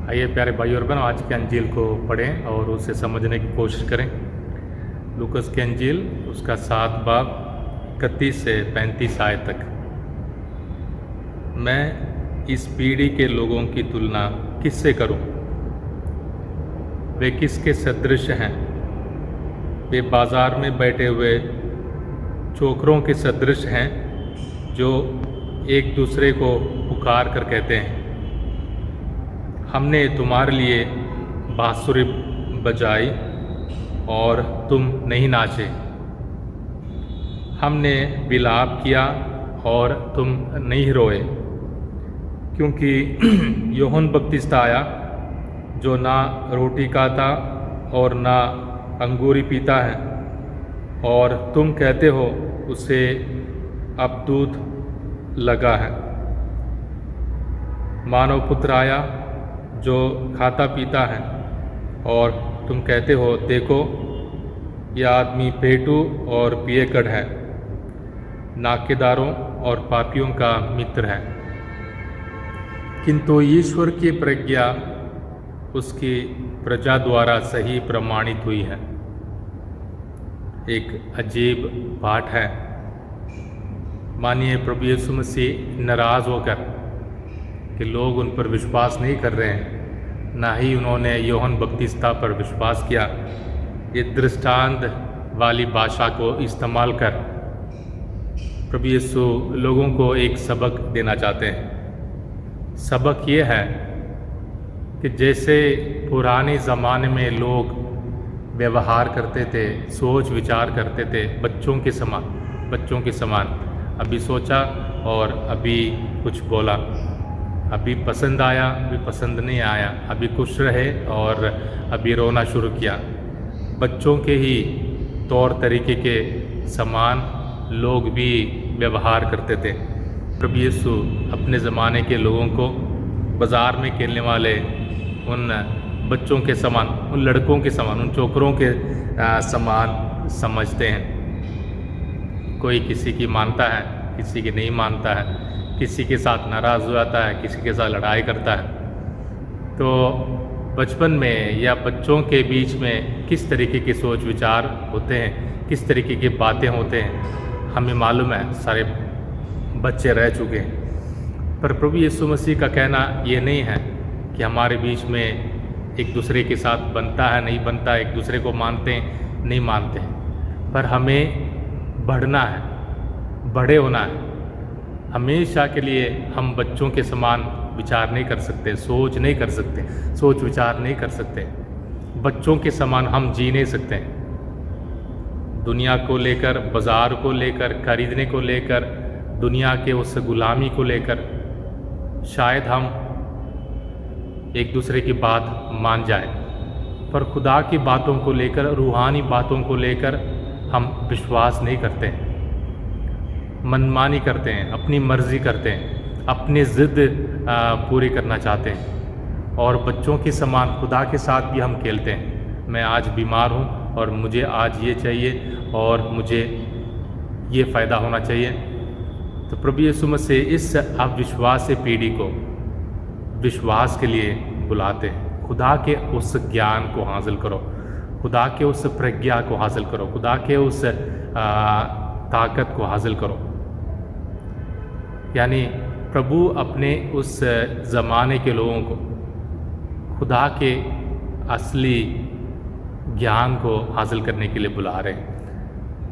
आइए प्यारे भाई और बहनों, आज के अंजील को पढ़ें और उसे समझने की कोशिश करें। लूकस की अंजील उसका 7 बाब 31 से 35 आयत तक। मैं इस पीढ़ी के लोगों की तुलना किससे करूं? वे किसके सदृश हैं? वे बाजार में बैठे हुए चोकरों के सदृश हैं जो एक दूसरे को पुकार कर कहते हैं, हमने तुम्हारे लिए बांसुरी बजाई और तुम नहीं नाचे, हमने विलाप किया और तुम नहीं रोए। क्योंकि यूहन्ना बपतिस्मा आया जो ना रोटी खाता और ना अंगूरी पीता है, और तुम कहते हो उसे अब दूध लगा है। मानव पुत्र आया जो खाता पीता है, और तुम कहते हो देखो यह आदमी पेटू और पियेकड़ है, नाकेदारों और पापियों का मित्र है। किंतु ईश्वर की प्रज्ञा उसकी प्रजा द्वारा सही प्रमाणित हुई है। एक अजीब पाठ है। मानिए प्रभु यीशु मसीह नाराज़ होकर कि लोग उन पर विश्वास नहीं कर रहे हैं, ना ही उन्होंने यूहन्ना बपतिस्मा पर विश्वास किया। ये दृष्टांत वाली भाषा को इस्तेमाल कर प्रभु यीशु लोगों को एक सबक देना चाहते हैं। सबक ये है कि जैसे पुराने ज़माने में लोग व्यवहार करते थे, सोच विचार करते थे बच्चों के समान, अभी सोचा और अभी कुछ बोला, अभी पसंद आया, अभी पसंद नहीं आया, अभी खुश रहे और अभी रोना शुरू किया। बच्चों के ही तौर तरीके के समान लोग भी व्यवहार करते थे। प्रभु यीशु अपने ज़माने के लोगों को बाज़ार में खेलने वाले उन बच्चों के समान, उन लड़कों के समान, उन चोकरों के समान समझते हैं। कोई किसी की मानता है, किसी की नहीं मानता है, किसी के साथ नाराज़ हो जाता है, किसी के साथ लड़ाई करता है। तो बचपन में या बच्चों के बीच में किस तरीके के सोच विचार होते हैं, किस तरीके की बातें होते हैं, हमें मालूम है, सारे बच्चे रह चुके हैं। पर प्रभु यीशु मसीह का कहना ये नहीं है कि हमारे बीच में एक दूसरे के साथ बनता है, नहीं बनता, एक दूसरे को मानते हैं, नहीं मानते हैं, पर हमें बढ़ना है, बड़े होना है। हमेशा के लिए हम बच्चों के समान विचार नहीं कर सकते, सोच नहीं कर सकते, सोच विचार नहीं कर सकते। बच्चों के समान हम जी नहीं सकते। दुनिया को लेकर, बाज़ार को लेकर, खरीदने को लेकर, दुनिया के उस गुलामी को लेकर शायद हम एक दूसरे की बात मान जाएं, पर खुदा की बातों को लेकर, रूहानी बातों को लेकर हम विश्वास नहीं करते, मनमानी करते हैं, अपनी मर्ज़ी करते हैं, अपनी ज़िद पूरी करना चाहते हैं। और बच्चों के समान खुदा के साथ भी हम खेलते हैं। मैं आज बीमार हूँ और मुझे आज ये चाहिए और मुझे ये फ़ायदा होना चाहिए। तो प्रभु यीशु मसीह इस अविश्वासी पीढ़ी को विश्वास के लिए बुलाते हैं। खुदा के उस ज्ञान को हासिल करो, खुदा के उस प्रज्ञा को हासिल करो, खुदा के उस ताकत को हासिल करो। यानी प्रभु अपने उस ज़माने के लोगों को खुदा के असली ज्ञान को हासिल करने के लिए बुला रहे हैं,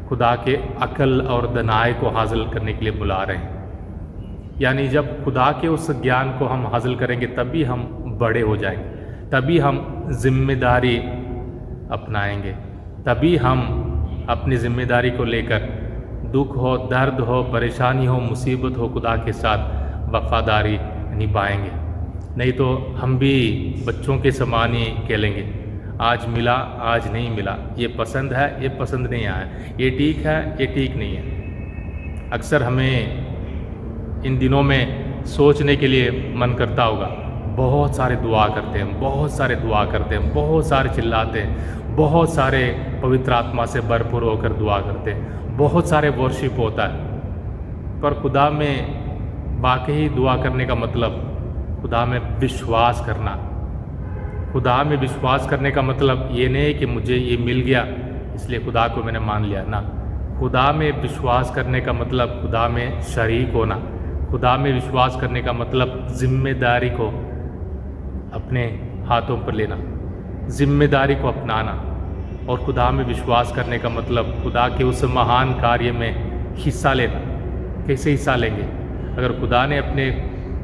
खुदा के अक्ल और दनाई को हासिल करने के लिए बुला रहे हैं। यानी जब खुदा के उस ज्ञान को हम हासिल करेंगे तभी हम बड़े हो जाएंगे, तभी हम जिम्मेदारी अपनाएंगे, तभी हम अपनी जिम्मेदारी को लेकर दुख हो, दर्द हो, परेशानी हो, मुसीबत हो, खुदा के साथ वफादारी निभाएंगे। नहीं तो हम भी बच्चों के समान ही खेलेंगे। आज मिला, आज नहीं मिला, ये पसंद है, ये पसंद नहीं आया, ये ठीक है, ये ठीक नहीं है। अक्सर हमें इन दिनों में सोचने के लिए मन करता होगा, बहुत सारे दुआ करते हैं, बहुत सारे दुआ करते हैं, बहुत सारे चिल्लाते हैं, बहुत सारे पवित्र आत्मा से भरपूर होकर दुआ करते हैं, बहुत सारे वर्शिप होता है। पर खुदा में वाकई दुआ करने का मतलब खुदा में विश्वास करना, खुदा में विश्वास करने का मतलब ये नहीं है कि मुझे ये मिल गया इसलिए खुदा को मैंने मान लिया ना। खुदा में विश्वास करने का मतलब खुदा में शरीक होना। खुदा में विश्वास करने का मतलब जिम्मेदारी को अपने हाथों पर लेना, जिम्मेदारी को अपनाना। और खुदा में विश्वास करने का मतलब खुदा के उस महान कार्य में हिस्सा लेना। कैसे हिस्सा लेंगे? अगर खुदा ने अपने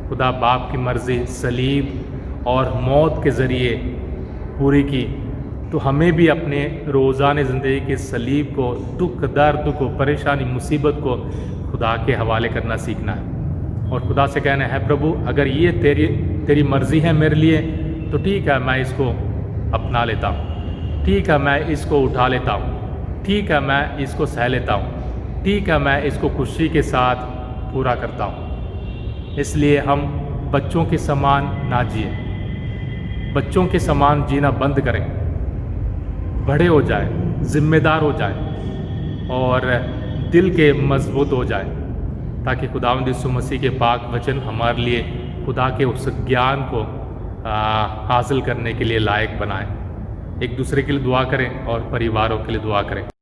खुदा बाप की मर्ज़ी सलीब और मौत के ज़रिए पूरी की, तो हमें भी अपने रोज़ाना ज़िंदगी के सलीब को, दुख दर्द को, परेशानी मुसीबत को खुदा के हवाले करना सीखना है और खुदा से कहना है प्रभु अगर ये तेरी मर्ज़ी है मेरे लिए तो ठीक है, मैं इसको अपना लेता हूँ, ठीक है मैं इसको उठा लेता हूँ, ठीक है मैं इसको सह लेता हूँ, ठीक है मैं इसको खुशी के साथ पूरा करता हूँ। इसलिए हम बच्चों के समान ना जिए, बच्चों के समान जीना बंद करें, बड़े हो जाए, ज़िम्मेदार हो जाए और दिल के मजबूत हो जाए, ताकि खुदावंद यीशु मसीह के पाक वचन हमारे लिए खुदा के उस ज्ञान को हासिल करने के लिए लायक बनाए। एक दूसरे के लिए दुआ करें और परिवारों के लिए दुआ करें।